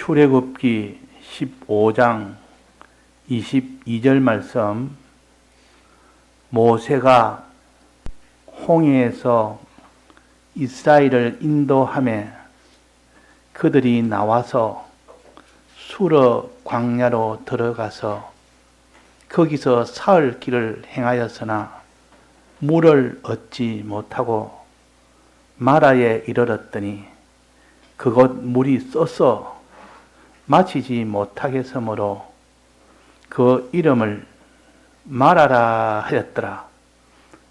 출애굽기 15장 22절 말씀, 모세가 홍해에서 이스라엘을 인도하며 그들이 나와서 수르 광야로 들어가서 거기서 사흘 길을 행하였으나 물을 얻지 못하고 마라에 이르렀더니 그곳 물이 써서 마시지 못하겠으므로 그 이름을 마라라 하였더라.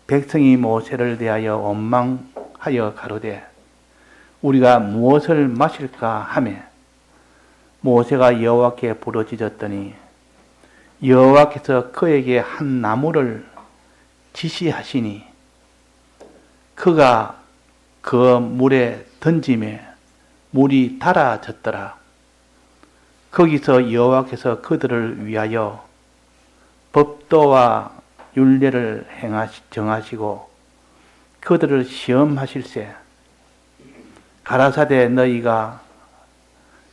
백성이 모세를 대하여 원망하여 가로되 우리가 무엇을 마실까 하며 모세가 여호와께 부르짖었더니 여호와께서 그에게 한 나무를 지시하시니 그가 그 물에 던지매 물이 달아졌더라. 거기서 여호와께서 그들을 위하여 법도와 율례를 정하시고 그들을 시험하실세. 가라사대 너희가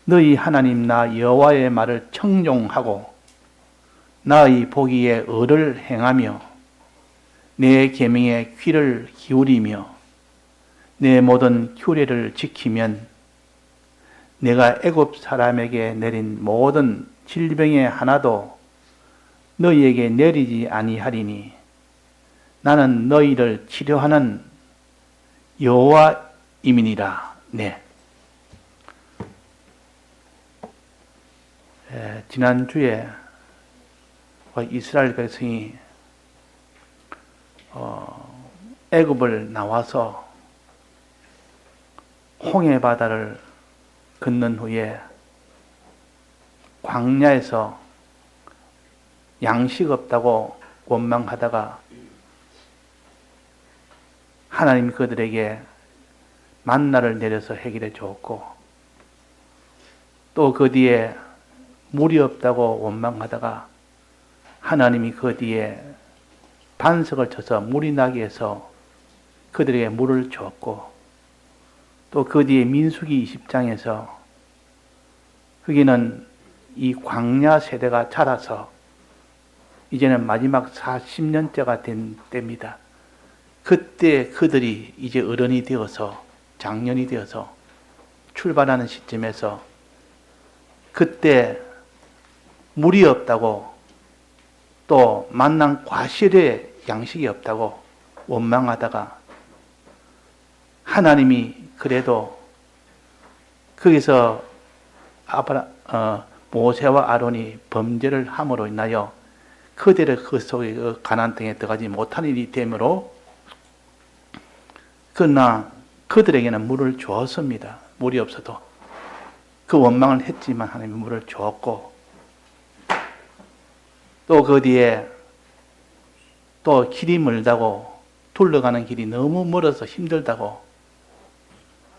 너희 하나님 나 여호와의 말을 청종하고 나의 보기에 의를 행하며 내 계명에 귀를 기울이며 내 모든 규례를 지키면 내가 애굽 사람에게 내린 모든 질병의 하나도 너희에게 내리지 아니하리니 나는 너희를 치료하는 여호와임이니라. 네. 지난주에 이스라엘 백성이 애굽을 나와서 홍해 바다를 건넌 후에 광야에서 양식 없다고 원망하다가 하나님이 그들에게 만나를 내려서 해결해 주었고 또 그 뒤에 물이 없다고 원망하다가 하나님이 그 뒤에 반석을 쳐서 물이 나게 해서 그들에게 물을 주었고 또 그 뒤에 민수기 20장에서 거기는 이 광야 세대가 자라서 이제는 마지막 40년째가 된 때입니다. 그때 그들이 이제 어른이 되어서 장년이 되어서 출발하는 시점에서 그때 물이 없다고 또 만난 과실의 양식이 없다고 원망하다가 하나님이 그래도 거기서 모세와 아론이 범죄를 함으로 인하여 그들의 그 속에 가나안 땅에 들어가지 못한 일이 되므로 그러나 그들에게는 물을 주었습니다. 물이 없어도 그 원망을 했지만 하나님이 물을 주었고 또 그 뒤에 또 길이 멀다고 둘러가는 길이 너무 멀어서 힘들다고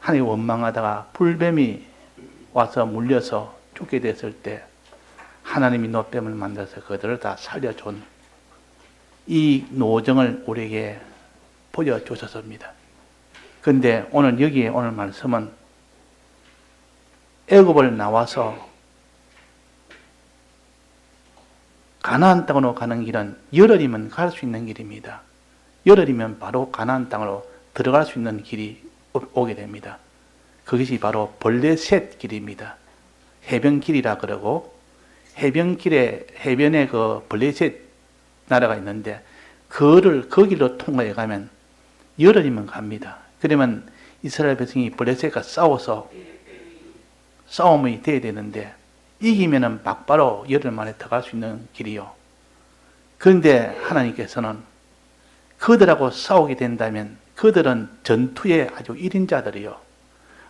하나님 원망하다가 불뱀이 와서 물려서 죽게 됐을 때 하나님이 노뱀을 만들어서 그들을 다 살려준 이 노정을 우리에게 보여주셨습니다. 그런데 오늘 오늘 말씀은 애굽을 나와서 가나안 땅으로 가는 길은 열흘이면 갈 수 있는 길입니다. 열흘이면 바로 가나안 땅으로 들어갈 수 있는 길이 오게 됩니다. 그것이 바로 블레셋 길입니다. 해변길이라 그러고 해변에 그 블레셋 나라가 있는데 그 길로 통과해 가면 열흘이면 갑니다. 그러면 이스라엘 백성이 블레셋과 싸워서 싸움이 돼야 되는데 이기면은 막바로 열흘 만에 들어갈 수 있는 길이요. 그런데 하나님께서는 그들하고 싸우게 된다면 그들은 전투의 아주 1인자들이요.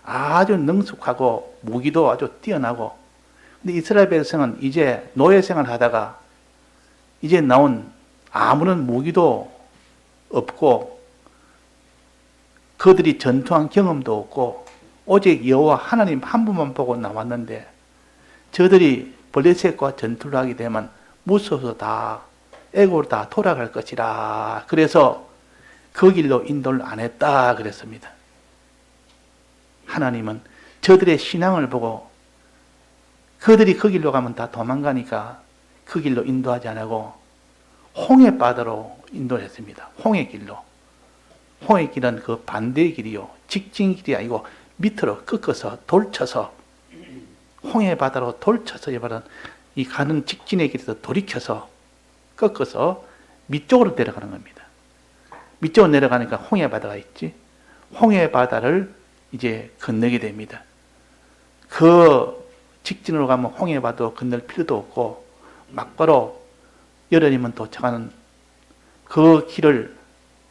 아주 능숙하고 무기도 아주 뛰어나고 근데 이스라엘 백성은 이제 노예 생활 하다가 이제 나온 아무런 무기도 없고 그들이 전투한 경험도 없고 오직 여호와 하나님 한 분만 보고 나왔는데 저들이 블레셋과 전투를 하게 되면 무서워서 다 애굽으로 다 돌아갈 것이라. 그래서 그 길로 인도를 안 했다 그랬습니다. 하나님은 저들의 신앙을 보고 그들이 그 길로 가면 다 도망가니까 그 길로 인도하지 않고 홍해 바다로 인도했습니다. 홍해 길로. 홍해 길은 그 반대의 길이요. 직진 길이 아니고 밑으로 꺾어서 돌쳐서 홍해 바다로 돌쳐서 이 가는 직진의 길에서 돌이켜서 꺾어서 밑쪽으로 내려가는 겁니다. 밑쪽으로 내려가니까 홍해 바다가 있지. 홍해 바다를 이제 건너게 됩니다. 그 직진으로 가면 홍해 바다도 건널 필요도 없고 막바로 여러님은 도착하는 그 길을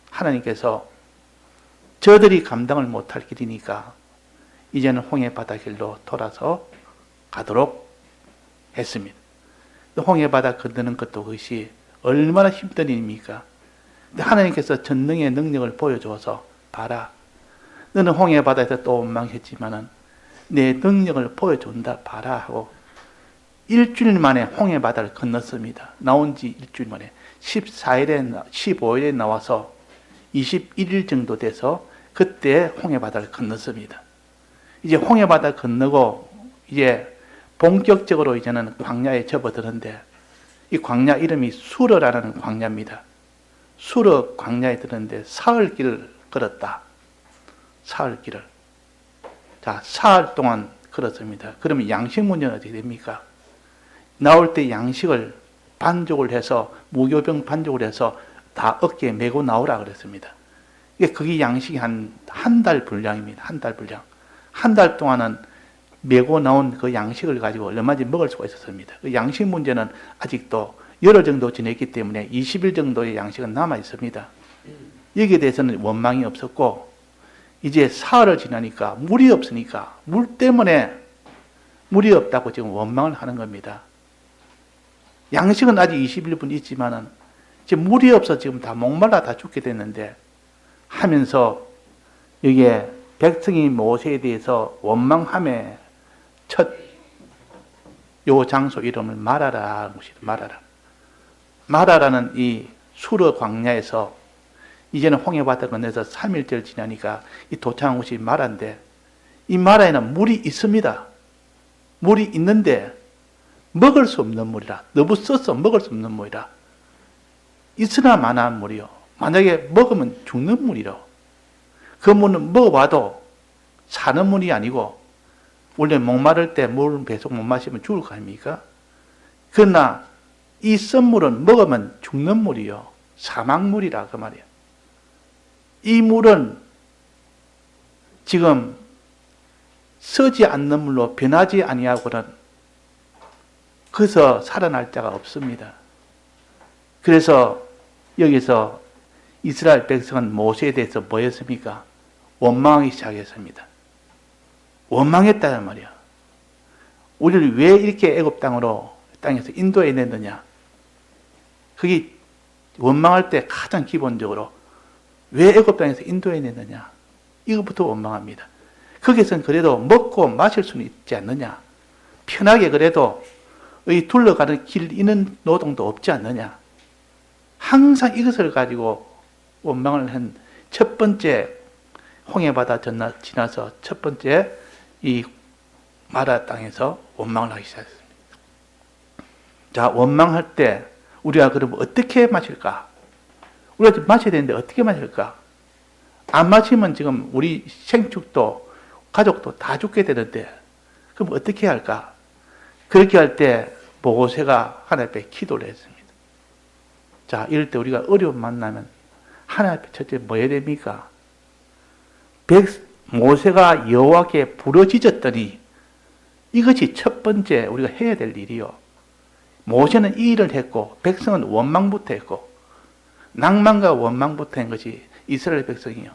하나님께서 저들이 감당을 못할 길이니까 이제는 홍해 바다 길로 돌아서 가도록 했습니다. 홍해 바다 건너는 것도 그것이 얼마나 힘든 일입니까? 근데 하나님께서 전능의 능력을 보여줘서 봐라. 너는 홍해 바다에서 또 원망했지만은 내 능력을 보여준다 봐라 하고 일주일 만에 홍해 바다를 건넜습니다. 나온 지 일주일 만에 15일에 나와서 21일 정도 돼서 그때 홍해 바다를 건넜습니다. 이제 홍해 바다 건너고 이제 본격적으로 이제는 광야에 접어드는데 이 광야 이름이 수르라는 광야입니다. 수르 광야에 드는데 사흘길을 걸었다. 사흘길을. 자, 사흘 동안 걸었습니다. 그러면 양식 문제는 어떻게 됩니까? 나올 때 양식을 반죽을 해서 무교병 반죽을 해서 다 어깨에 메고 나오라 그랬습니다. 이게 그게 양식이 한 달 분량입니다. 한 달 분량. 한 달 동안은 메고 나온 그 양식을 가지고 얼마든지 먹을 수가 있었습니다. 그 양식 문제는 아직도 열흘 정도 지냈기 때문에 20일 정도의 양식은 남아 있습니다. 여기에 대해서는 원망이 없었고 이제 사흘을 지나니까 물이 없으니까 물 때문에 물이 없다고 지금 원망을 하는 겁니다. 양식은 아직 21분 있지만은 지금 물이 없어 지금 다 목말라 다 죽게 됐는데 하면서 여기에 백성이 모세에 대해서 원망함에 첫 요 장소 이름을 마라라 마라라. 마라라는 이 수르 광야에서 이제는 홍해 바다 건너서 3일절 지나니까 이 도착한 곳이 마라인데 이 마라에는 물이 있습니다. 물이 있는데 먹을 수 없는 물이라. 너무 써서 먹을 수 없는 물이라. 있으나 마나한 물이요. 만약에 먹으면 죽는 물이로. 그 물은 먹어봐도 사는 물이 아니고 원래 목마를 때 물 계속 못 마시면 죽을 거 아닙니까? 그러나 이 썬물은 먹으면 죽는 물이요. 사막물이라 그 말이에요. 이 물은 지금 쓰지 않는 물로 변하지 아니하고는 그래서 살아날 자가 없습니다. 그래서 여기서 이스라엘 백성은 모세에 대해서 뭐였습니까? 원망하기 시작했습니다. 원망했다는 말이야. 우리를 왜 이렇게 애굽 땅에서 인도해 냈느냐? 그게 원망할 때 가장 기본적으로 왜 애굽 땅에서 인도해 냈느냐? 이것부터 원망합니다. 거기서는 그래도 먹고 마실 수는 있지 않느냐? 편하게 그래도 이 둘러가는 길 있는 노동도 없지 않느냐? 항상 이것을 가지고 원망을 한 첫 번째 홍해바다 지나서 첫 번째 이 마라 땅에서 원망을 하기 시작했습니다. 자, 원망할 때 우리가 그러면 어떻게 마실까? 우리가 마셔야 되는데 어떻게 마실까? 안 마시면 지금 우리 생축도 가족도 다 죽게 되는데 그럼 어떻게 할까? 그렇게 할 때 모세가 하나님 앞에 기도를 했습니다. 자, 이럴 때 우리가 어려움 만나면 하나님 앞에 첫째 뭐 해야 됩니까? 모세가 여호와께 부르짖었더니 이것이 첫 번째 우리가 해야 될 일이요. 모세는 이 일을 했고 백성은 원망부터 했고 낭만과 원망부터 한 것이 이스라엘 백성이요.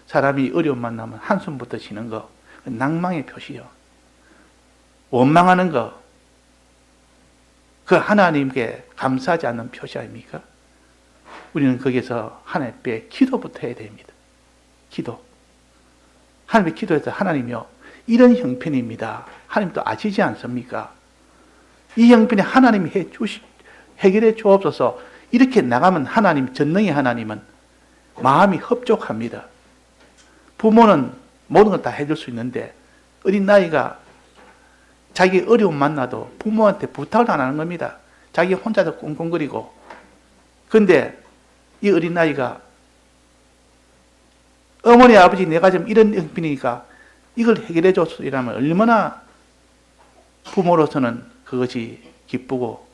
사람이 어려움 만나면 한숨부터 쉬는 거 낭망의 표시요. 원망하는 거 그 하나님께 감사하지 않는 표시 아닙니까? 우리는 거기서 하나님 앞에 기도부터 해야 됩니다. 기도. 하나님께 기도해서 하나님이요. 이런 형편입니다. 하나님도 아시지 않습니까? 이 형편에 하나님이 해결해 주옵소서. 이렇게 나가면 하나님, 전능의 하나님은 마음이 흡족합니다. 부모는 모든 걸 다 해줄 수 있는데 어린 나이가 자기 어려움 만나도 부모한테 부탁을 안 하는 겁니다. 자기 혼자서 꽁꽁거리고. 그런데 이 어린아이가 어머니, 아버지, 내가 지금 이런 형편이니까 이걸 해결해 줬어 이러면 얼마나 부모로서는 그것이 기쁘고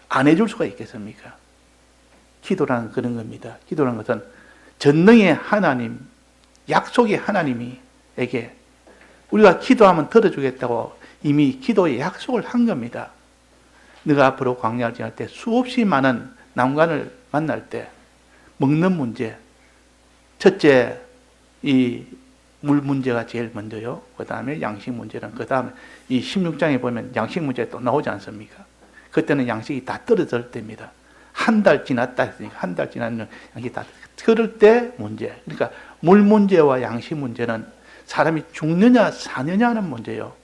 안 해줄 수가 있겠습니까? 기도라는 그런 겁니다. 기도라는 것은 전능의 하나님, 약속의 하나님에게 우리가 기도하면 들어주겠다고 이미 기도의 약속을 한 겁니다. 네가 앞으로 광야를 지날 때 수없이 많은 난관을 만날 때 먹는 문제, 첫째 이 물 문제가 제일 먼저요. 그 다음에 양식 문제는, 그 다음에 이 16장에 보면 양식 문제 또 나오지 않습니까? 그때는 양식이 다 떨어질 때입니다. 한 달 지났다 했으니까 한 달 지나면 양식이 다 그럴 때 문제. 그러니까 물 문제와 양식 문제는 사람이 죽느냐 사느냐 하는 문제예요.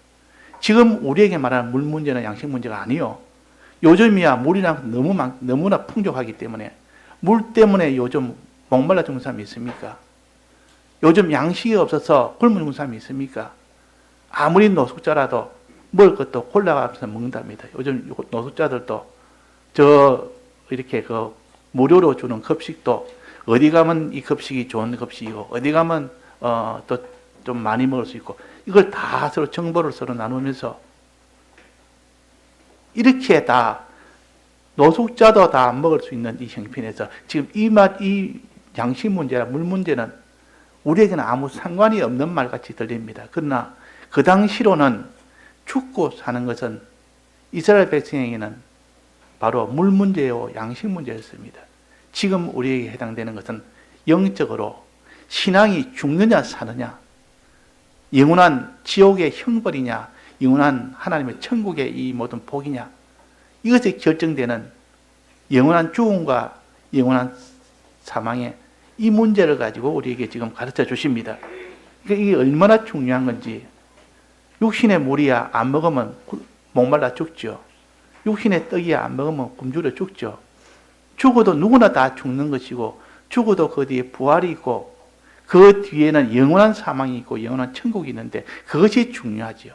지금 우리에게 말하는 물 문제나 양식 문제가 아니요. 요즘이야 물이랑 너무나 풍족하기 때문에 물 때문에 요즘 목말라 죽는 사람이 있습니까? 요즘 양식이 없어서 굶어 죽는 사람이 있습니까? 아무리 노숙자라도 먹을 것도 골라가면서 먹는답니다. 요즘 노숙자들도 이렇게 무료로 주는 급식도 어디 가면 이 급식이 좋은 급식이고 어디 가면 또 좀 많이 먹을 수 있고 이걸 다 서로 정보를 서로 나누면서 이렇게 다 노숙자도 다 먹을 수 있는 이 형편에서 지금 이 양식 문제나 물 문제는 우리에게는 아무 상관이 없는 말같이 들립니다. 그러나 그 당시로는 죽고 사는 것은 이스라엘 백성에게는 바로 물 문제요 양식 문제였습니다. 지금 우리에게 해당되는 것은 영적으로 신앙이 죽느냐 사느냐, 영원한 지옥의 형벌이냐, 영원한 하나님의 천국의 이 모든 복이냐, 이것이 결정되는 영원한 죽음과 영원한 사망의 이 문제를 가지고 우리에게 지금 가르쳐 주십니다. 그러니까 이게 얼마나 중요한 건지. 육신의 물이야 안 먹으면 목말라 죽죠. 육신의 떡이야 안 먹으면 굶주려 죽죠. 죽어도 누구나 다 죽는 것이고 죽어도 그 뒤에 부활이 있고 그 뒤에는 영원한 사망이 있고 영원한 천국이 있는데 그것이 중요하죠.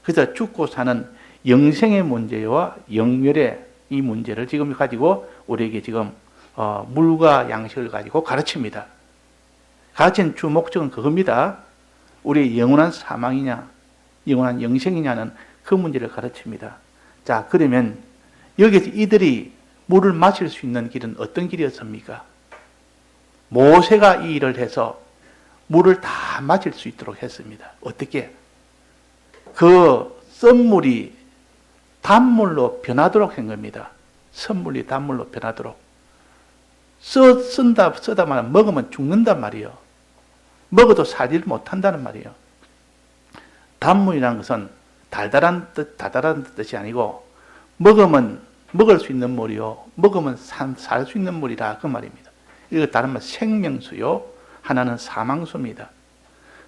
그래서 죽고 사는 영생의 문제와 영멸의 이 문제를 지금 가지고 우리에게 지금 물과 양식을 가지고 가르칩니다. 가르친 주 목적은 그겁니다. 우리의 영원한 사망이냐 영원한 영생이냐는 그 문제를 가르칩니다. 자, 그러면 여기서 이들이 물을 마실 수 있는 길은 어떤 길이었습니까? 모세가 이 일을 해서 물을 다 마실 수 있도록 했습니다. 어떻게? 그 썬물이 단물로 변하도록 한 겁니다. 썬물이 단물로 변하도록. 쓰다만 먹으면 죽는단 말이에요. 먹어도 살지를 못한다는 말이에요. 단물이라는 것은 달달한 뜻이 아니고 먹으면 먹을 수 있는 물이요. 먹으면 살 수 있는 물이라 그 말입니다. 이거 다른 말 생명수요. 하나는 사망수입니다.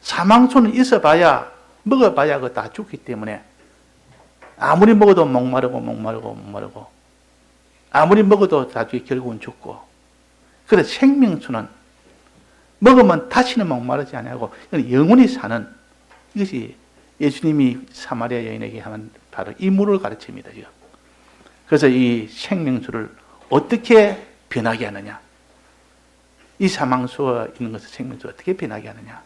사망수는 있어봐야 먹어봐야 그거 다 죽기 때문에 아무리 먹어도 목마르고 아무리 먹어도 나중에 결국은 죽고. 그래서 생명수는 먹으면 다시는 목마르지 아니하고 영원히 사는 이것이 예수님이 사마리아 여인에게 하는 바로 이 물을 가르칩니다. 지금. 그래서 이 생명수를 어떻게 변하게 하느냐? 이 사망수가 있는 것을 생명수를 어떻게 변하게 하느냐?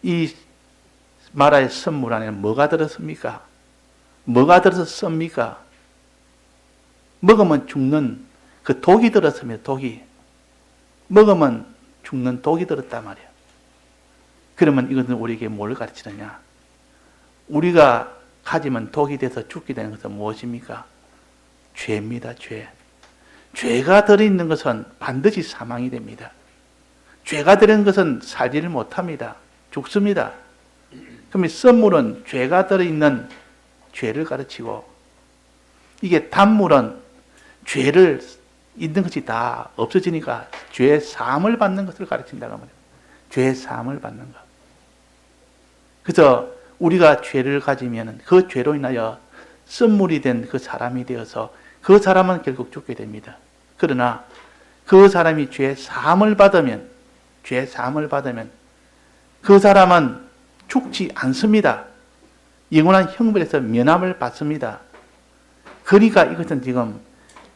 이 마라의 썬물 안에는 뭐가 들었습니까? 뭐가 들어서 씁니까? 먹으면 죽는 그 독이 들었습니다. 독이. 먹으면 죽는 독이 들었단 말이에요. 그러면 이것은 우리에게 뭘 가르치느냐? 우리가 가지면 독이 돼서 죽게 되는 것은 무엇입니까? 죄입니다. 죄. 죄가 들어있는 것은 반드시 사망이 됩니다. 죄가 들어있는 것은 살지를 못합니다. 죽습니다. 그러면 썬물은 죄가 들어있는 죄를 가르치고 이게 단물은 죄를 있는 것이 다 없어지니까 죄 사함을 받는 것을 가르친다고 합니다. 죄 사함을 받는 것. 그래서 우리가 죄를 가지면 그 죄로 인하여 썬물이 된 그 사람이 되어서 그 사람은 결국 죽게 됩니다. 그러나 그 사람이 죄 사함을 받으면 그 사람은 죽지 않습니다. 영원한 형벌에서 면함을 받습니다. 그러니까 이것은 지금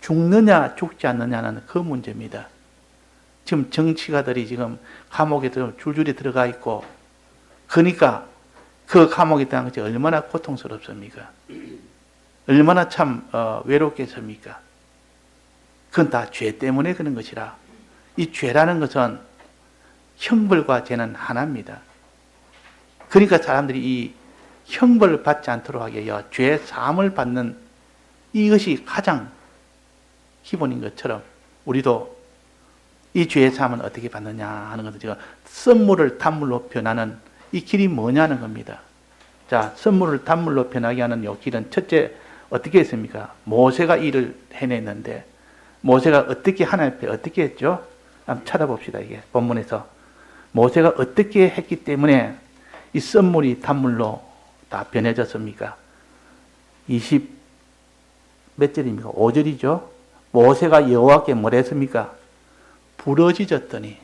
죽느냐 죽지 않느냐는 그 문제입니다. 지금 정치가들이 지금 감옥에 줄줄이 들어가 있고, 그러니까 그 감옥에 대한 것이 얼마나 고통스럽습니까? 얼마나 참 외롭겠습니까? 그건 다 죄 때문에 그런 것이라. 이 죄라는 것은 형벌과 죄는 하나입니다. 그러니까 사람들이 이 형벌을 받지 않도록 하기 위하여 죄 사함을 받는 이것이 가장 기본인 것처럼, 우리도 이 죄 사함은 어떻게 받느냐 하는 것은 지금 썸물을 단물로 변하는 이 길이 뭐냐는 겁니다. 자, 썸물을 단물로 변하게 하는 이 길은 첫째 어떻게 했습니까? 모세가 일을 해냈는데, 모세가 어떻게 하나님 앞에 어떻게 했죠? 한번 찾아봅시다. 이게 본문에서 모세가 어떻게 했기 때문에 이 썸물이 단물로 다 변해졌습니까? 20 몇 절입니까? 5절이죠. 모세가 여호와께 뭐라 했습니까? 부러지졌더니,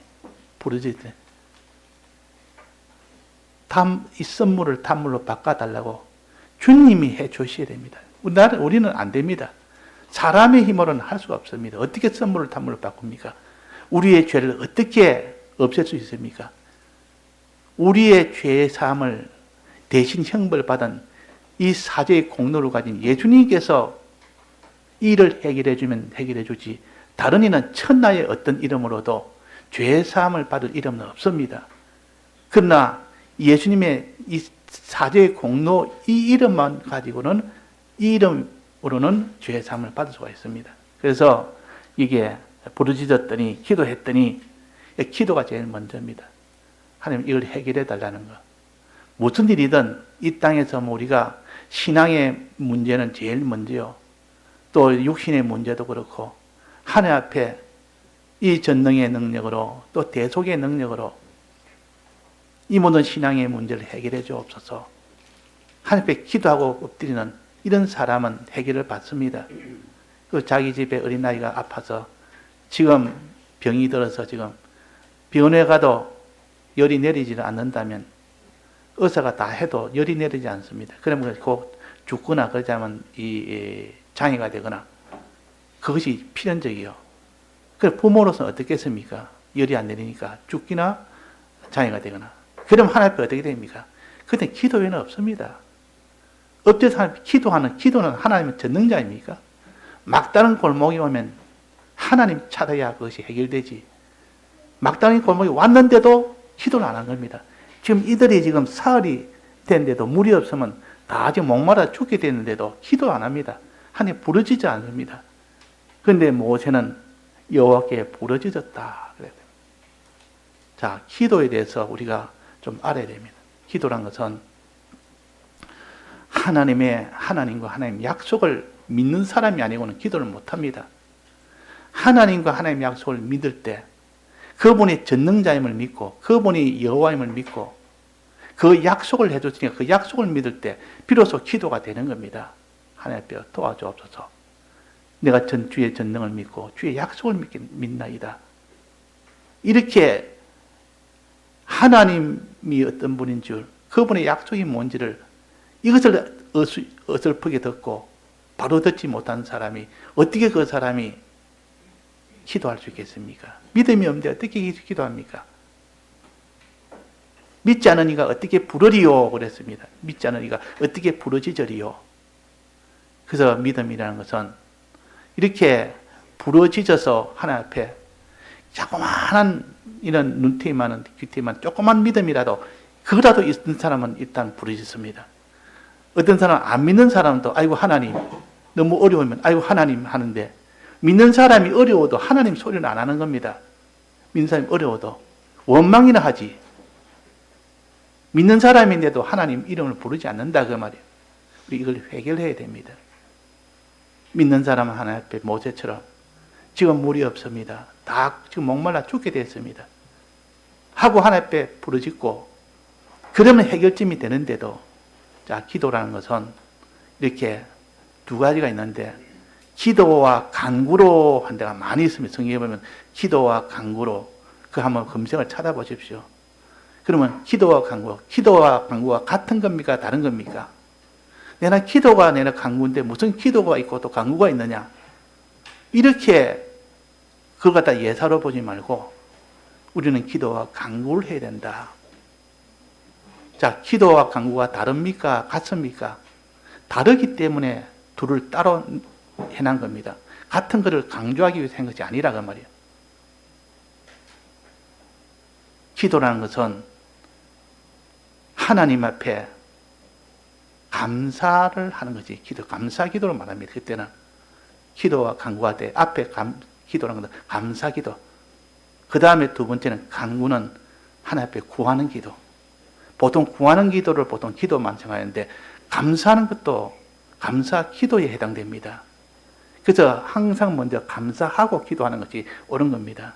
이 썸물을 단물로 바꿔달라고 주님이 해 주셔야 됩니다. 우리는 안 됩니다. 사람의 힘으로는 할 수가 없습니다. 어떻게 썸물을 단물로 바꿉니까? 우리의 죄를 어떻게 없앨 수 있습니까? 우리의 죄의 사함을 대신 형벌받은 이 사죄의 공로를 가진 예수님께서 이 일을 해결해주면 해결해주지, 다른 이는 천하의 어떤 이름으로도 죄의 사함을 받을 이름은 없습니다. 그러나 예수님의 이 사죄의 공로, 이 이름만 가지고는, 이 이름으로는 죄의 사함을 받을 수가 있습니다. 그래서 이게 부르짖었더니, 기도했더니, 기도가 제일 먼저입니다. 하나님 이걸 해결해 달라는 것. 무슨 일이든 이 땅에서 우리가 신앙의 문제는 제일 먼저요. 또 육신의 문제도 그렇고, 하나님 앞에 이 전능의 능력으로, 또 대속의 능력으로 이 모든 신앙의 문제를 해결해 주옵소서. 하나님 앞에 기도하고 엎드리는 이런 사람은 해결을 받습니다. 그 자기 집에 어린아이가 아파서 지금 병이 들어서 지금 병원에 가도 열이 내리지를 않는다면, 의사가 다 해도 열이 내리지 않습니다. 그러면 곧 죽거나 그러자면 이 장애가 되거나, 그것이 필연적이요. 그래서 부모로서는 어떻겠습니까? 열이 안 내리니까 죽기나 장애가 되거나. 그럼 하나님 앞에 어떻게 됩니까? 그때 기도 외에는 없습니다. 엎드려서 기도는 하나님의 전능자입니까? 막다른 골목에 오면 하나님 찾아야 그것이 해결되지. 막다른 골목에 왔는데도 기도를 안 한 겁니다. 지금 이들이 지금 사흘이 됐는데도 물이 없으면 다 지금 목마르다 죽게 되는데도 기도 안 합니다. 하나님 부르짖지 않습니다. 그런데 모세는 여호와께 부르짖었다. 그래요. 자, 기도에 대해서 우리가 좀 알아야 됩니다. 기도란 것은 하나님과 하나님 약속을 믿는 사람이 아니고는 기도를 못합니다. 하나님과 하나님 약속을 믿을 때, 그분이 전능자임을 믿고, 그분이 여호와임을 믿고, 그 약속을 해줬으니까 그 약속을 믿을 때 비로소 기도가 되는 겁니다. 하나님 앞에 도와주옵소서. 내가 주의 전능을 믿고 주의 약속을 믿나이다. 이렇게 하나님이 어떤 분인 줄, 그분의 약속이 뭔지를, 이것을 어설프게 듣고 바로 듣지 못한 사람이 어떻게 그 사람이 기도할 수 있겠습니까? 믿음이 없는데 어떻게 기도합니까? 믿지 않으니까 어떻게 부르리요? 그랬습니다. 믿지 않으니까 어떻게 부르짖으리요? 그래서 믿음이라는 것은 이렇게 부르짖어서 하나님 앞에 자그마한 이런 눈티 많은 귀티 많은 조그만 믿음이라도, 그거라도 있는 사람은 일단 부르짖습니다. 어떤 사람은 안 믿는 사람도 아이고 하나님, 너무 어려우면 아이고 하나님 하는데, 믿는 사람이 어려워도 하나님 소리는 안 하는 겁니다. 믿는 사람이 어려워도 원망이나 하지, 믿는 사람인데도 하나님 이름을 부르지 않는다 그 말이에요. 우리 이걸 해결해야 됩니다. 믿는 사람은 하나님 앞에 모세처럼 지금 물이 없습니다. 다 지금 목말라 죽게 됐습니다. 하고 하나님 앞에 부르짖고, 그러면 해결점이 되는데도, 자, 기도라는 것은 이렇게 두 가지가 있는데, 기도와 간구로 한 데가 많이 있습니다. 성경에 보면 기도와 간구로, 그 한번 검색을 찾아보십시오. 그러면 기도와 간구가 같은 겁니까? 다른 겁니까? 내가 기도가 내가 강구인데 무슨 기도가 있고 또 강구가 있느냐. 이렇게 그걸 갖다 예사로 보지 말고 우리는 기도와 강구를 해야 된다. 자, 기도와 강구가 다릅니까? 같습니까? 다르기 때문에 둘을 따로 해놓은 겁니다. 같은 것을 강조하기 위해서 한 것이 아니라 그 말이에요. 기도라는 것은 하나님 앞에 감사를 하는 것이 기도, 감사 기도를 말합니다. 그때는 기도와 간구가 돼. 앞에 기도라는 것은 감사 기도. 그 다음에 두 번째는 간구는 하나님 앞에 구하는 기도. 보통 구하는 기도를 보통 기도만 생각하는데 감사하는 것도 감사 기도에 해당됩니다. 그래서 항상 먼저 감사하고 기도하는 것이 옳은 겁니다.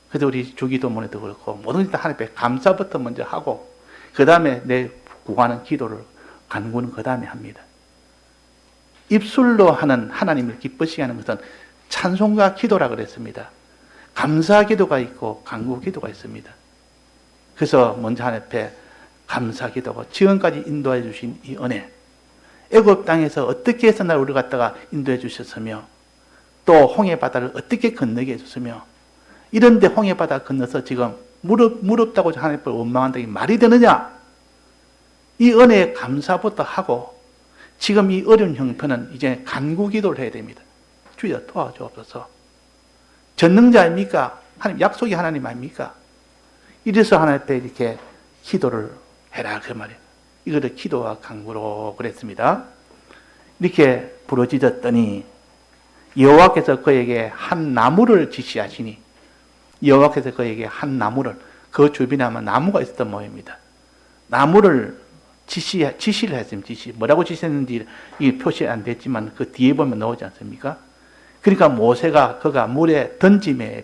그래서 우리 주기도문에도 그렇고 모든 것 다 하나님 앞에 감사부터 먼저 하고 그 다음에 내 구하는 기도를 간구는 그 다음에 합니다. 입술로 하는 하나님을 기쁘시게 하는 것은 찬송과 기도라 그랬습니다. 감사 기도가 있고 간구 기도가 있습니다. 그래서 먼저 하나님 앞에 감사 기도고 지금까지 인도해 주신 이 은혜, 애굽 땅에서 어떻게 해서 나를 우리 갖다가 인도해 주셨으며 또 홍해 바다를 어떻게 건너게 해줬으며 이런데 홍해 바다 건너서 지금 무럽다고 하나님을 원망한다는 게 말이 되느냐? 이 은혜에 감사부터 하고 지금 이 어려운 형편은 이제 간구 기도를 해야 됩니다. 주여 도와주옵소서. 전능자입니까? 하나님 약속이 하나님 아닙니까? 이래서 하나님 앞에 이렇게 기도를 해라 그 말이에요. 이거를 기도와 간구로 그랬습니다. 이렇게 부르짖었더니 여호와께서 그에게 한 나무를 지시하시니 여호와께서 그에게 한 나무를 그 주변에 아마 나무가 있었던 모양입니다. 나무를 지시를 했습니다. 뭐라고 지시했는지 이 표시 안 됐지만 그 뒤에 보면 나오지 않습니까? 그러니까 모세가 그가 물에 던짐에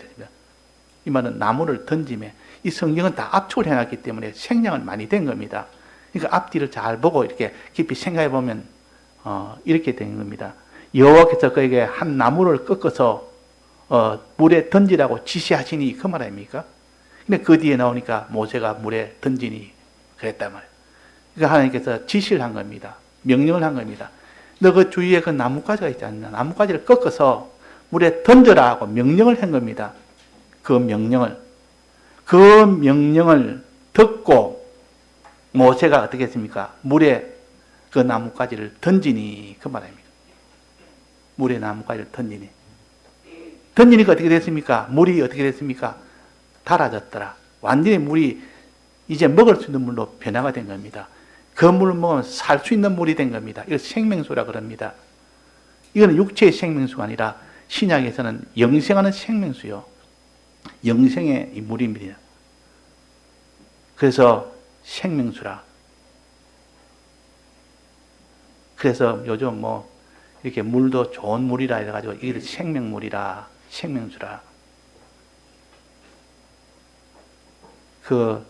이 말은 나무를 던짐에 이 성경은 다 압축을 해놨기 때문에 생략을 많이 된 겁니다. 그러니까 앞뒤를 잘 보고 이렇게 깊이 생각해 보면 이렇게 된 겁니다. 여호와께서 그에게 한 나무를 꺾어서 물에 던지라고 지시하시니 그 말 아닙니까? 근데 그 뒤에 나오니까 모세가 물에 던지니 그랬단 말이에요. 그러니까 하나님께서 지시를 한 겁니다. 명령을 한 겁니다. 너 그 주위에 그 나뭇가지가 있지 않나? 나뭇가지를 꺾어서 물에 던져라 하고 명령을 한 겁니다. 그 명령을 듣고 모세가 어떻게 했습니까? 물에 그 나뭇가지를 던지니 그 말입니다. 물에 나뭇가지를 던지니. 던지니까 어떻게 됐습니까? 물이 어떻게 됐습니까? 달아졌더라. 완전히 물이 이제 먹을 수 있는 물로 변화가 된 겁니다. 그 물을 먹으면 살 수 있는 물이 된 겁니다. 이걸 생명수라 그럽니다. 이거는 육체의 생명수가 아니라 신약에서는 영생하는 생명수요. 영생의 이 물입니다. 그래서 생명수라. 그래서 요즘 이렇게 물도 좋은 물이라 해가지고 이게 생명물이라, 생명수라. 그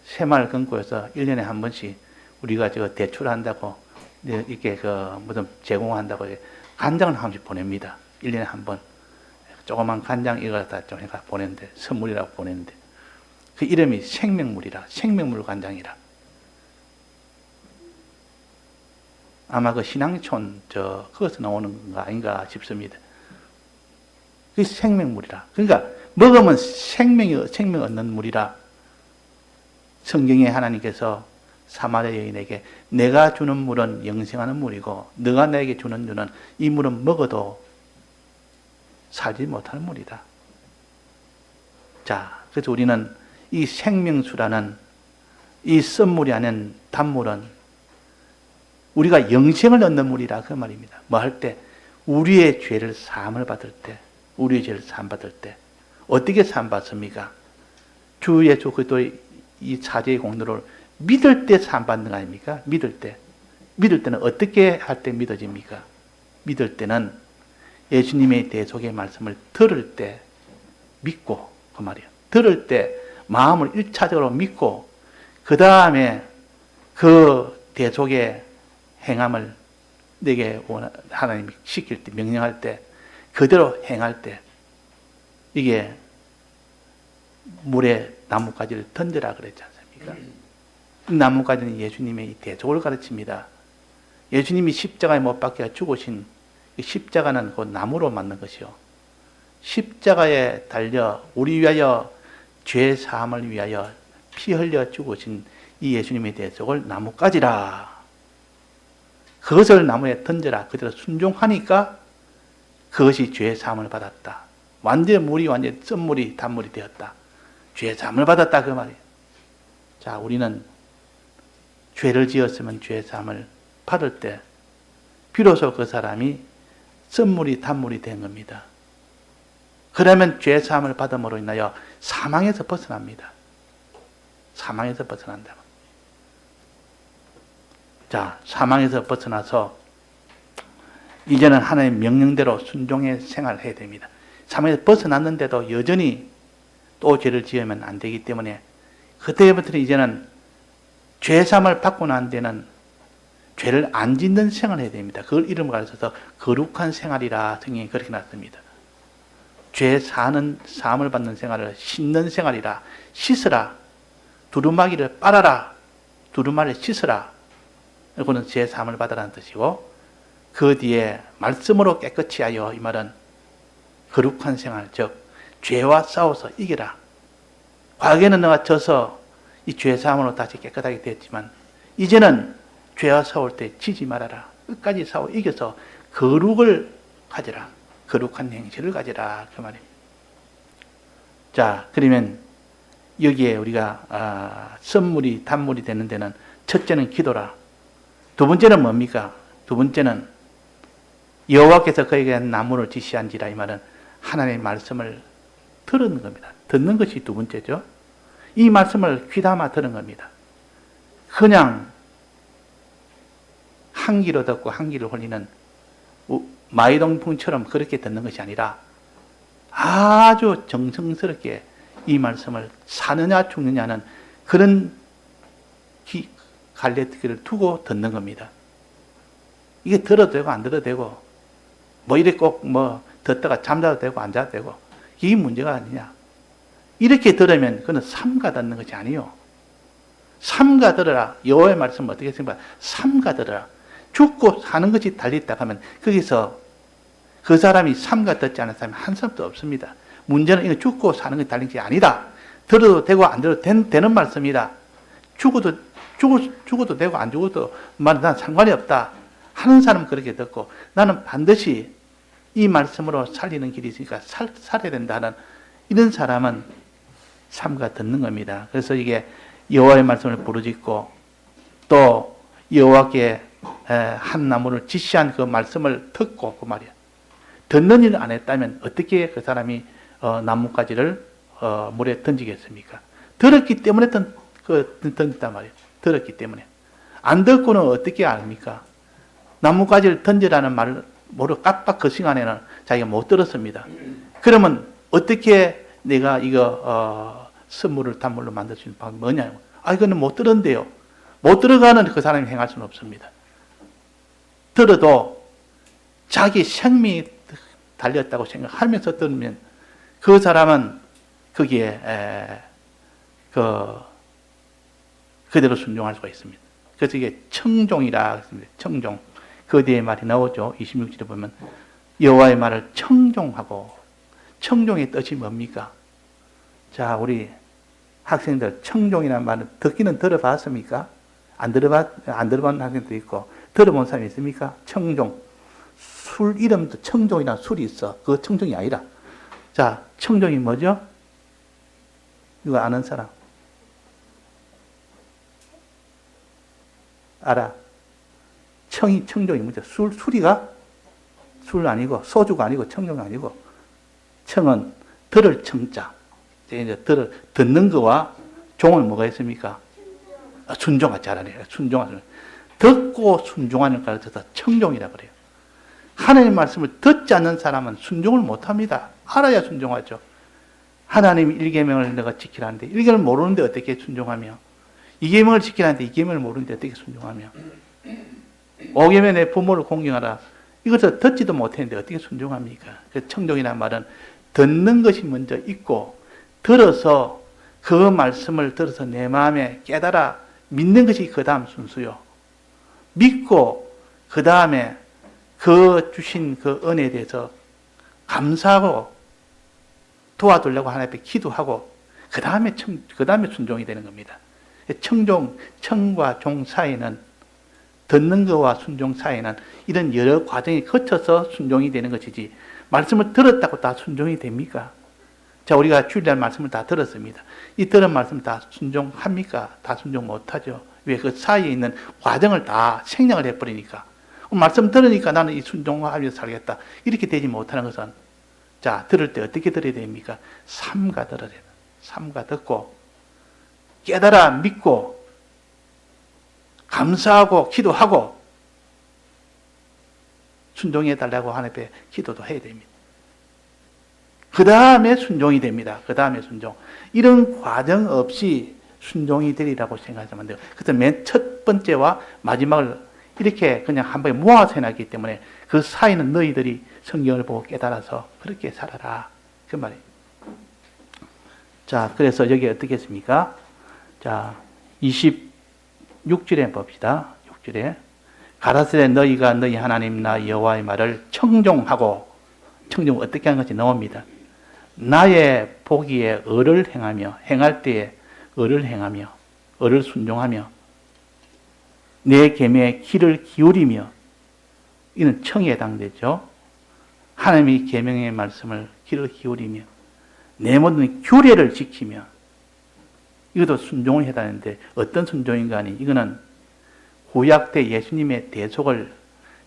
새마을 금고에서 1년에 한 번씩 우리가 대출한다고 이렇게 무슨 제공한다고 간장을 한 번씩 보냅니다. 1년에 한 번. 조그만 간장 이거 다 좀 해가 보냈는데, 선물이라고 보냈는데. 그 이름이 생명물이라, 생명물 간장이라. 아마 그 신앙촌, 거기서 나오는 거 아닌가 싶습니다. 그 생명물이라. 그러니까, 먹으면 생명 얻는 물이라. 성경에 하나님께서 사마리아 여인에게 내가 주는 물은 영생하는 물이고 너가 내게 주는 물은 이 물은 먹어도 살지 못하는 물이다. 자, 그래서 우리는 이 생명수라는 이 썬물이 아닌 단물은 우리가 영생을 얻는 물이라 그 말입니다. 뭐 할 때? 우리의 죄를 사함을 받을 때, 우리의 죄를 사함 받을 때 어떻게 사함 받습니까? 주 예수 그리스도의 이 사죄의 공로를 믿을 때 사함 받는 거 아닙니까? 믿을 때. 믿을 때는 어떻게 할 때 믿어집니까? 믿을 때는 예수님의 대속의 말씀을 들을 때 믿고, 그 말이에요. 들을 때 마음을 1차적으로 믿고, 그 다음에 그 대속의 행함을 내게 하나님이 시킬 때, 명령할 때, 그대로 행할 때, 이게 물에 나뭇가지를 던져라 그랬지 않습니까? 이 나뭇가지는 예수님의 이 대속을 가르칩니다. 예수님이 십자가에 못 박혀 죽으신 이 십자가는 그 나무로 만든 것이요. 십자가에 달려 우리 위하여 죄 사함을 위하여 피 흘려 죽으신 이 예수님의 대속을 나뭇가지라. 그것을 나무에 던져라. 그대로 순종하니까 그것이 죄 사함을 받았다. 물이 완전히 쓴물이 단물이 되었다. 죄 사함을 받았다 그 말이에요. 자, 우리는 죄를 지었으면 죄 사함을 받을 때 비로소 그 사람이 쓴물이 단물이 된 겁니다. 그러면 죄 사함을 받음으로 인하여 사망에서 벗어납니다. 사망에서 벗어난다. 자, 사망에서 벗어나서 이제는 하나님의 명령대로 순종의 생활을 해야 됩니다. 사망에서 벗어났는데도 여전히 또 죄를 지으면 안 되기 때문에 그때부터는 이제는 죄사함을 받고 난 데는 죄를 안 짓는 생활을 해야 됩니다. 그걸 이름을 가르쳐서 거룩한 생활이라 성경이 그렇게 놨습니다. 죄 사는 사함을 받는 생활을 씻는 생활이라. 씻으라. 두루마기를 빨아라. 두루마리를 씻으라. 이거는 죄 사함을 받으라는 뜻이고, 그 뒤에 말씀으로 깨끗이 하여, 이 말은 거룩한 생활, 즉 죄와 싸워서 이겨라. 과거에는 너가 져서 이 죄 사함으로 다시 깨끗하게 됐지만 이제는 죄와 싸울 때 지지 말아라. 끝까지 싸워 이겨서 거룩을 가져라. 거룩한 행실을 가져라. 그 말입니다. 자, 그러면 여기에 우리가 선물이 단물이 되는 데는 첫째는 기도라. 두 번째는 뭡니까? 두 번째는 여호와께서 그에게 나무를 지시한지라. 이 말은 하나님의 말씀을 들은 겁니다. 듣는 것이 두 번째죠. 이 말씀을 귀담아 들은 겁니다. 그냥 한 귀로 듣고 한 귀를 홀리는 마이동풍처럼 그렇게 듣는 것이 아니라 아주 정성스럽게 이 말씀을 사느냐 죽느냐는 그런 갈래뜨기를 두고 듣는 겁니다. 이게 들어도 되고 안 들어도 되고 뭐 이렇게 꼭 듣다가 잠자도 되고 안 자도 되고 이게 문제가 아니냐. 이렇게 들으면 그건 삼가 듣는 것이 아니요. 삼가 들으라. 여호와의 말씀 어떻게 했습니까? 삼가 들으라. 죽고 사는 것이 달려있다 하면 거기서 그 사람이 삼가 듣지 않은 사람이 한 사람도 없습니다. 문제는 이거 죽고 사는 것이 달린 것이 아니다. 들어도 되고 안 들어도 되는 말씀이다. 죽어도 되고 안 죽어도 난 상관이 없다 하는 사람은 그렇게 듣고, 나는 반드시 이 말씀으로 살리는 길이 있으니까 살아야 된다는 이런 사람은 삼가 듣는 겁니다. 그래서 이게 여호와의 말씀을 부르짖고 또 여호와께 한 나무를 지시한 그 말씀을 듣고 그 말이야. 듣는 일을 안 했다면 어떻게 그 사람이 나뭇가지를 물에 던지겠습니까? 들었기 때문에 던졌단 말이에요. 들었기 때문에. 안 듣고는 어떻게 압니까? 나뭇가지를 던지라는 말을 모르고 깜빡 그 시간에는 자기가 못 들었습니다. 그러면 어떻게 내가 이거 선물을 단물로 만들 수 있는 방법이 뭐냐고. 이거는 못 들었는데요. 못 들어가는 그 사람이 행할 수는 없습니다. 들어도 자기 생명이 달렸다고 생각하면서 들으면 그 사람은 거기에 그대로 순종할 수가 있습니다. 그래서 이게 청종이라 했습니다. 청종. 그 뒤에 말이 나오죠. 26절에 보면 여호와의 말을 청종하고, 청종의 뜻이 뭡니까? 자, 우리 학생들 청종이라는 말은 듣기는 들어봤습니까? 안 들어본 학생도 있고 들어본 사람이 있습니까? 청종. 술 이름도 청종이라는 술이 있어. 그거 청종이 아니라. 자, 청종이 뭐죠? 이거 아는 사람? 알아? 청종이 뭐죠? 술이가? 술 아니고, 소주가 아니고, 청종이 아니고, 청은 들을 청자. 이제 듣는 거와 종은 뭐가 있습니까? 순종하, 잘하네요. 순종하는. 듣고 순종하는 걸 가르쳐서 청종이라고 그래요. 하나님의 말씀을 듣지 않는 사람은 순종을 못 합니다. 알아야 순종하죠. 하나님이 1계명을 내가 지키라는데 1계명을 모르는데 어떻게 순종하며, 2계명을 지키라는데 2계명을 모르는데 어떻게 순종하며, 5계명 내 부모를 공경하라. 이것을 듣지도 못했는데 어떻게 순종합니까? 그래서 청종이라는 말은 듣는 것이 먼저 있고, 들어서 그 말씀을 들어서 내 마음에 깨달아 믿는 것이 그 다음 순수요. 믿고 그 다음에 그 주신 그 은혜에 대해서 감사하고 도와주려고 하나님 앞에 기도하고 그 다음에 순종이 되는 겁니다. 청과 종 사이는 듣는 것과 순종 사이는 이런 여러 과정이 거쳐서 순종이 되는 것이지 말씀을 들었다고 다 순종이 됩니까? 자, 우리가 주일날 말씀을 다 들었습니다. 이 들은 말씀 다 순종합니까? 다 순종 못하죠. 왜? 그 사이에 있는 과정을 다 생략을 해버리니까. 말씀 들으니까 나는 이 순종하면서 살겠다. 이렇게 되지 못하는 것은, 자, 들을 때 어떻게 들어야 됩니까? 삼가 들어야 돼요. 삼가 듣고, 깨달아 믿고, 감사하고, 기도하고, 순종해달라고 하나님 앞에 기도도 해야 됩니다. 그 다음에 순종이 됩니다. 그 다음에 순종. 이런 과정 없이 순종이 되리라고 생각하면 돼요. 그래서 맨 첫 번째와 마지막을 이렇게 그냥 한 번에 모아서 해놨기 때문에 그 사이는 너희들이 성경을 보고 깨달아서 그렇게 살아라. 그 말이에요. 자, 그래서 여기 어떻게 했습니까? 자, 26절에 봅시다. 6절에. 가라사대 너희가 너희 하나님 나 여호와의 말을 청종하고, 청종 어떻게 하는 것이 나옵니다. 나의 보기에 의를 행하며, 행할 때에 의를 행하며, 의를 순종하며, 내 계명에 귀를 기울이며, 이는 청에 해당되죠. 하나님이 계명의 말씀을 귀를 기울이며, 내 모든 규례를 지키며, 이것도 순종을 해다는데 어떤 순종인가 하니, 이거는 구약 때 예수님의 대속을,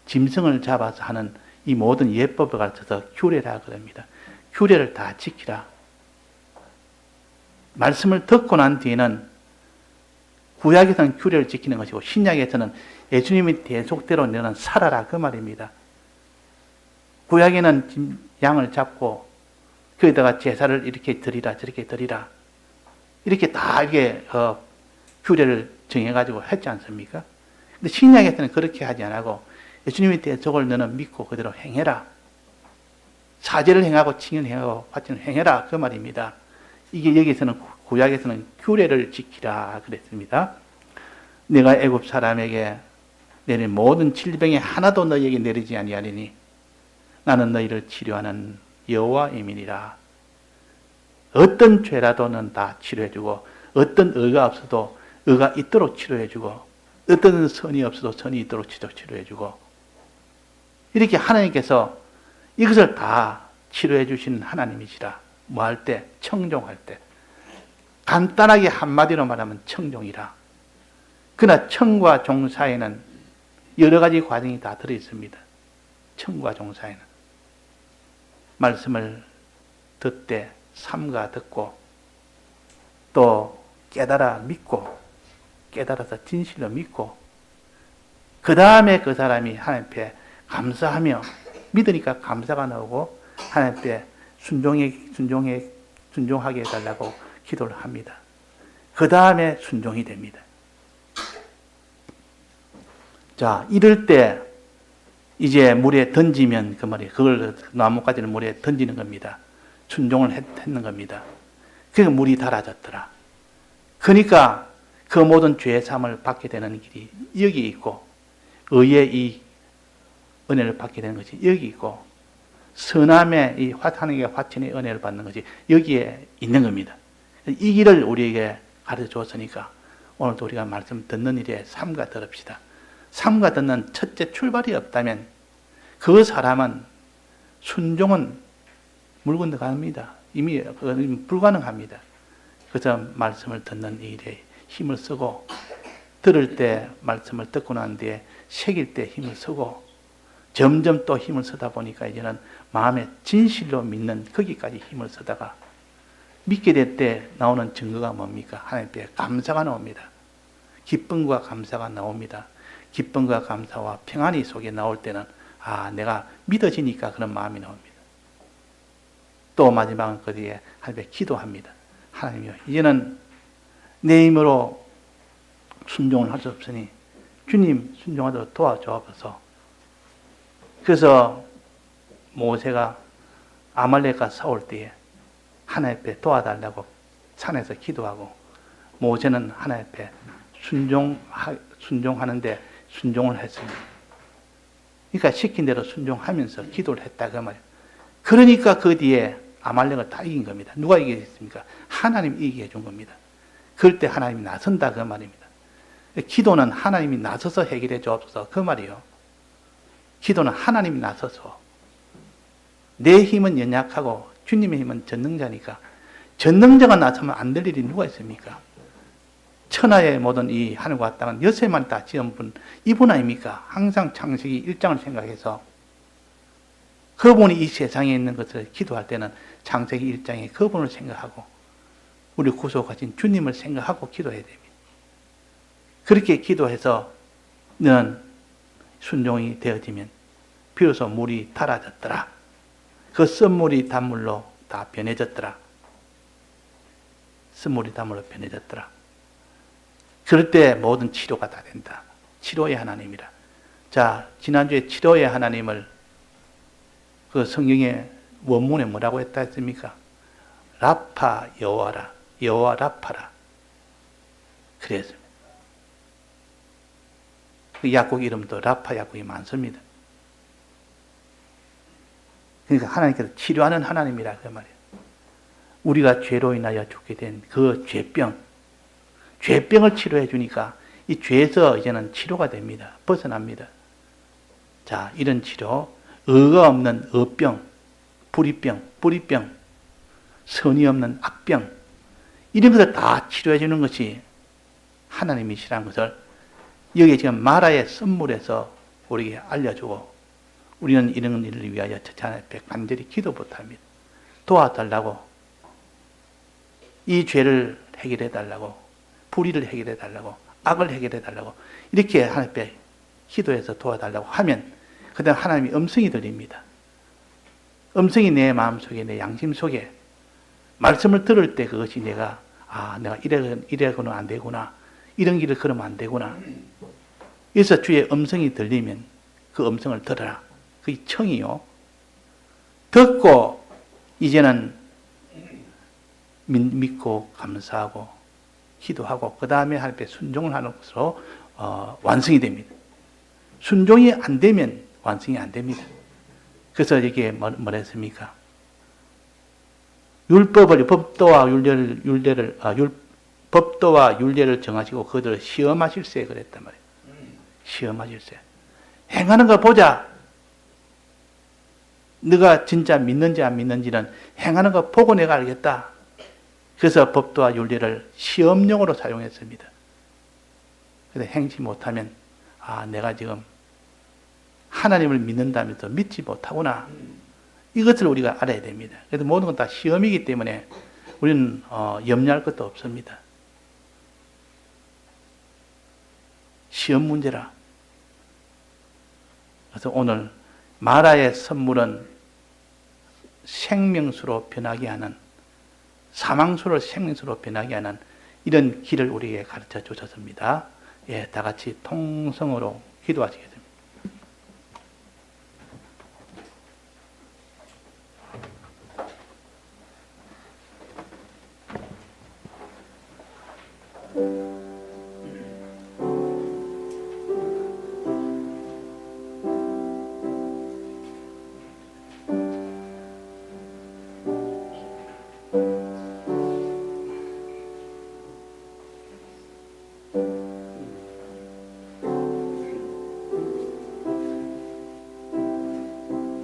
짐승을 잡아서 하는 이 모든 예법을 가르쳐서 규례라 그럽니다. 규례를 다 지키라. 말씀을 듣고 난 뒤에는 구약에서는 규례를 지키는 것이고 신약에서는 예수님의 대속대로 너는 살아라 그 말입니다. 구약에는 양을 잡고 거기다가 제사를 이렇게 드리라 저렇게 드리라 이렇게 다 이게 규례를 정해가지고 했지 않습니까? 근데 신약에서는 그렇게 하지 않고 예수님의 대속을 너는 믿고 그대로 행해라. 사제를 행하고 칭의를 행하고 화친을 행해라 그 말입니다. 이게 여기서는 구약에서는 규례를 지키라 그랬습니다. 내가 애굽 사람에게 내린 모든 질병에 하나도 너희에게 내리지 아니하리니 나는 너희를 치료하는 여호와임이니라. 어떤 죄라도 는 다 치료해주고 어떤 의가 없어도 의가 있도록 치료해주고 어떤 선이 없어도 선이 있도록 치료해주고 이렇게 하나님께서 이것을 다 치료해 주시는 하나님이시라. 뭐 할 때? 청종할 때. 간단하게 한마디로 말하면 청종이라. 그러나 청과 종 사이에는 여러 가지 과정이 다 들어있습니다. 청과 종 사이에는. 말씀을 듣되 삼가 듣고 또 깨달아 믿고 깨달아서 진실로 믿고 그 다음에 그 사람이 하나님 앞에 감사하며 믿으니까 감사가 나오고 하나님 앞에 순종하게 해달라고 기도를 합니다. 그 다음에 순종이 됩니다. 자, 이럴 때 이제 물에 던지면 그 말이에요. 그걸 나뭇가지를 물에 던지는 겁니다. 순종을 했는 겁니다. 그래서 물이 달아졌더라. 그러니까 그 모든 죄 사함을 받게 되는 길이 여기 있고 의의 이 은혜를 받게 되는 것이 여기 있고 선함의 이 하나님의 화친의 은혜를 받는 것이 여기에 있는 겁니다. 이 길을 우리에게 가르쳐 줬으니까 오늘도 우리가 말씀 듣는 일에 삼가 들읍시다. 삼가 듣는 첫째 출발이 없다면 그 사람은 순종은 물 건너갑니다. 이미 불가능합니다. 그래서 말씀을 듣는 일에 힘을 쓰고 들을 때 말씀을 듣고 난 뒤에 새길 때 힘을 쓰고 점점 또 힘을 쓰다 보니까 이제는 마음에 진실로 믿는 거기까지 힘을 쓰다가 믿게 될 때 나오는 증거가 뭡니까? 하나님께 감사가 나옵니다. 기쁨과 감사가 나옵니다. 기쁨과 감사와 평안이 속에 나올 때는 아, 내가 믿어지니까 그런 마음이 나옵니다. 또 마지막은 그 뒤에 하나님께 기도합니다. 하나님이요, 이제는 내 힘으로 순종을 할 수 없으니 주님 순종하도록 도와주옵소서. 그래서 모세가 아말렉과 싸울 때에 하나님 앞에 도와달라고 산에서 기도하고 모세는 하나님 앞에 순종하는데 순종을 했습니다. 그러니까 시킨 대로 순종하면서 기도를 했다 그 말이에요. 그러니까 그 뒤에 아말렉을 다 이긴 겁니다. 누가 이기겠습니까? 하나님이 이기게 해준 겁니다. 그럴 때 하나님이 나선다 그 말입니다. 기도는 하나님이 나서서 해결해 주옵소서 그 말이에요. 기도는 하나님이 나서서, 내 힘은 연약하고 주님의 힘은 전능자니까, 전능자가 나서면 안 될 일이 누가 있습니까? 천하의 모든 이 하늘과 땅은 여세만 다 지은 분, 이분 아닙니까? 항상 창세기 1장을 생각해서 그분이 이 세상에 있는 것을 기도할 때는 창세기 1장에 그분을 생각하고 우리 구속하신 주님을 생각하고 기도해야 됩니다. 그렇게 기도해서 너는 순종이 되어지면 비로소 물이 달아졌더라. 그 쓴물이 단물로 다 변해졌더라. 쓴물이 단물로 변해졌더라. 그럴 때 모든 치료가 다 된다. 치료의 하나님이라. 자, 지난주에 치료의 하나님을 그 성경의 원문에 뭐라고 했다 했습니까? 라파 여호와라. 여호와 라파라. 그랬습니다. 그 약국 이름도 라파 약국이 많습니다. 그러니까 하나님께서 치료하는 하나님이라 그 말이에요. 우리가 죄로 인하여 죽게 된 그 죄병을 치료해 주니까 이 죄에서 이제는 치료가 됩니다. 벗어납니다. 자, 이런 치료, 의가 없는 의병, 불의병, 선이 없는 악병, 이런 것을 다 치료해 주는 것이 하나님이시라는 것을 여기 지금 마라의 선물에서 우리에게 알려주고, 우리는 이런 일을 위하여 처자 앞에 간절히 기도 못합니다. 도와달라고, 이 죄를 해결해 달라고, 불의를 해결해 달라고, 악을 해결해 달라고 이렇게 하나님 앞에 기도해서 도와달라고 하면 그다음 하나님이 음성이 들립니다. 음성이 내 마음속에, 내 양심 속에 말씀을 들을 때 그것이 내가 이래서는 안 되구나, 이런 길을 걸으면 안 되구나. 그래서 주의 음성이 들리면 그 음성을 들어라. 그게 청이요. 듣고 이제는 믿고 감사하고 기도하고 그 다음에 하나님 앞에 순종을 하는 것으로 완성이 됩니다. 순종이 안 되면 완성이 안 됩니다. 그래서 이게 뭐라 했습니까? 율법을, 법도와 율례를 정하시고 그들을 시험하실세 그랬단 말이에요. 시험하실세. 행하는 거 보자. 네가 진짜 믿는지 안 믿는지는 행하는 거 보고 내가 알겠다. 그래서 법도와 율례를 시험용으로 사용했습니다. 그래서 행치 못하면 내가 지금 하나님을 믿는다면서 믿지 못하구나. 이것을 우리가 알아야 됩니다. 그래서 모든 건 다 시험이기 때문에 우리는 염려할 것도 없습니다. 시험 문제라. 그래서 오늘 마라의 선물은 생명수로 변하게 하는, 사망수를 생명수로 변하게 하는 이런 길을 우리에게 가르쳐 주셨습니다. 다 같이 통성으로 기도하시겠습니다.